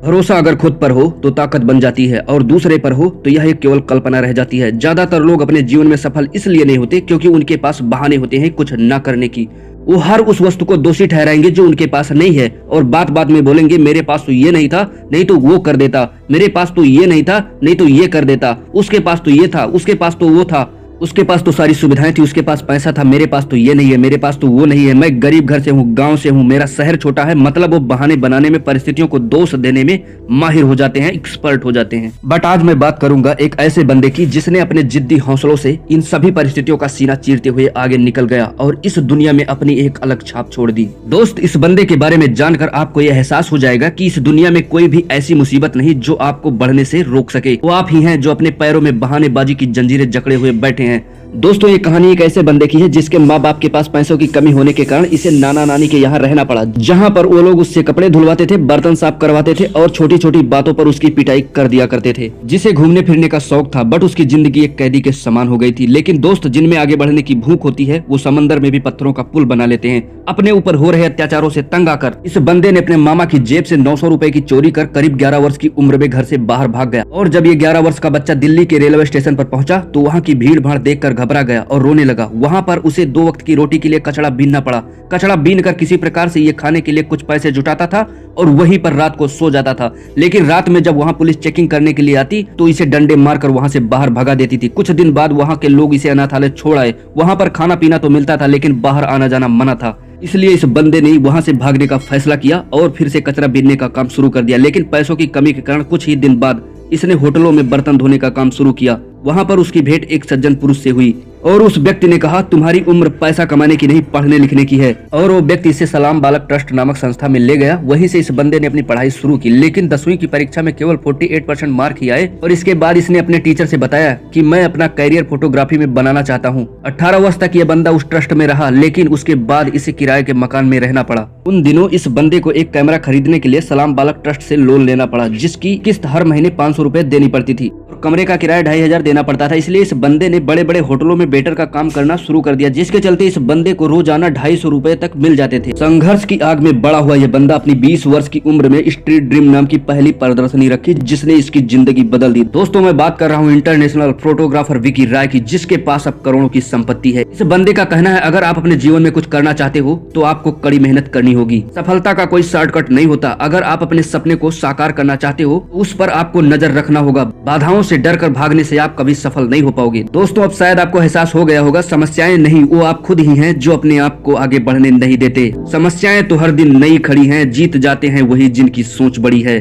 भरोसा अगर खुद पर हो तो ताकत बन जाती है और दूसरे पर हो तो यह एक केवल कल्पना रह जाती है। ज्यादातर लोग अपने जीवन में सफल इसलिए नहीं होते क्योंकि उनके पास बहाने होते हैं कुछ न करने की। वो हर उस वस्तु को दोषी ठहराएंगे जो उनके पास नहीं है और बात बात में बोलेंगे मेरे पास तो ये नहीं था, नहीं तो वो कर देता, मेरे पास तो ये नहीं था, नहीं तो ये कर देता, उसके पास तो ये था, उसके पास तो वो था, उसके पास तो सारी सुविधाएं थी, उसके पास पैसा था, मेरे पास तो ये नहीं है, मेरे पास तो वो नहीं है, मैं गरीब घर से हूँ, गांव से हूँ, मेरा शहर छोटा है। मतलब वो बहाने बनाने में, परिस्थितियों को दोष देने में माहिर हो जाते हैं, एक्सपर्ट हो जाते हैं। बट आज मैं बात करूंगा एक ऐसे बंदे की जिसने अपने जिद्दी हौसलों से इन सभी परिस्थितियों का सीना चीरते हुए आगे निकल गया और इस दुनिया में अपनी एक अलग छाप छोड़ दी। दोस्त, इस बंदे के बारे में जानकर आपको यह एहसास हो जाएगा कि इस दुनिया में कोई भी ऐसी मुसीबत नहीं जो आपको बढ़ने से रोक सके। वो आप ही हैं जो अपने पैरों में बहानेबाजी की जंजीरें जकड़े हुए बैठे हैं। दोस्तों, ये कहानी एक ऐसे बंदे की है जिसके माँ बाप के पास पैसों की कमी होने के कारण इसे नाना नानी के यहाँ रहना पड़ा, जहाँ पर वो लोग उससे कपड़े धुलवाते थे, बर्तन साफ करवाते थे और छोटी छोटी बातों पर उसकी पिटाई कर दिया करते थे। जिसे घूमने फिरने का शौक था बट उसकी जिंदगी एक कैदी के समान हो गई थी। लेकिन दोस्त, जिनमें आगे बढ़ने की भूख होती है वो समंदर में भी पत्थरों का पुल बना लेते हैं। अपने ऊपर हो रहे अत्याचारों से तंग आकर इस बंदे ने अपने मामा की जेब से 900 रुपए की चोरी कर करीब 11 वर्ष की उम्र में घर से बाहर भाग गया। और जब ये 11 वर्ष का बच्चा दिल्ली के रेलवे स्टेशन पर पहुंचा तो वहाँ की भीड़ भाड़ देखकर घबरा गया और रोने लगा। वहाँ पर उसे 2 वक्त की रोटी के लिए कचड़ा बीनना पड़ा। कचड़ा बीन कर किसी प्रकार से ये खाने के लिए कुछ पैसे जुटाता था और वहीं पर रात को सो जाता था। लेकिन रात में जब वहाँ पुलिस चेकिंग करने के लिए आती तो इसे डंडे मारकर वहाँ से बाहर भगा देती थी। कुछ दिन बाद वहाँ के लोग इसे अनाथालय छोड़ आए। वहाँ पर खाना पीना तो मिलता था लेकिन बाहर आना जाना मना था। इसलिए इस बंदे ने वहां से भागने का फैसला किया और फिर से कचरा बीनने का काम शुरू कर दिया। लेकिन पैसों की कमी के कारण कुछ ही दिन बाद इसने होटलों में बर्तन धोने का काम शुरू किया। वहां पर उसकी भेंट एक सज्जन पुरुष से हुई और उस व्यक्ति ने कहा, तुम्हारी उम्र पैसा कमाने की नहीं, पढ़ने लिखने की है। और वो व्यक्ति इसे सलाम बालक ट्रस्ट नामक संस्था में ले गया। वहीं से इस बंदे ने अपनी पढ़ाई शुरू की। लेकिन 10वीं की परीक्षा में केवल 48% मार्क ही आए और इसके बाद इसने अपने टीचर से बताया कि मैं अपना करियर फोटोग्राफी में बनाना चाहता हूँ। 18 वर्ष तक ये बंदा उस ट्रस्ट में रहा लेकिन उसके बाद इसे किराए के मकान में रहना पड़ा। उन दिनों इस बंदे को एक कैमरा खरीदने के लिए सलाम बालक ट्रस्ट से लोन लेना पड़ा, जिसकी किस्त हर महीने 500 रुपए देनी पड़ती थी और कमरे का किराया 2500 देना पड़ता था। इसलिए इस बंदे ने बड़े बड़े होटलों में वेटर का काम करना शुरू कर दिया, जिसके चलते इस बंदे को रोजाना 250 रुपए तक मिल जाते थे। संघर्ष की आग में बड़ा हुआ यह बंदा अपनी 20 वर्ष की उम्र में स्ट्रीट ड्रीम नाम की पहली प्रदर्शनी रखी, जिसने इसकी जिंदगी बदल दी। दोस्तों, मैं बात कर रहा हूँ इंटरनेशनल फोटोग्राफर विकी राय की, जिसके पास अब करोड़ों की संपत्ति है। इस बंदे का कहना है, अगर आप अपने जीवन में कुछ करना चाहते हो तो आपको कड़ी मेहनत करनी होगी। सफलता का कोई शॉर्टकट नहीं होता। अगर आप अपने सपने को साकार करना चाहते हो तो उस पर आपको नजर रखना होगा। बाधाओं से डर कर भागने से आप कभी सफल नहीं हो पाओगे। दोस्तों, अब शायद आपको एहसास हो गया होगा, समस्याएं नहीं, वो आप खुद ही हैं जो अपने आप को आगे बढ़ने नहीं देते। समस्याएं तो हर दिन नई खड़ी हैं, जीत जाते हैं वही जिनकी सोच बड़ी है।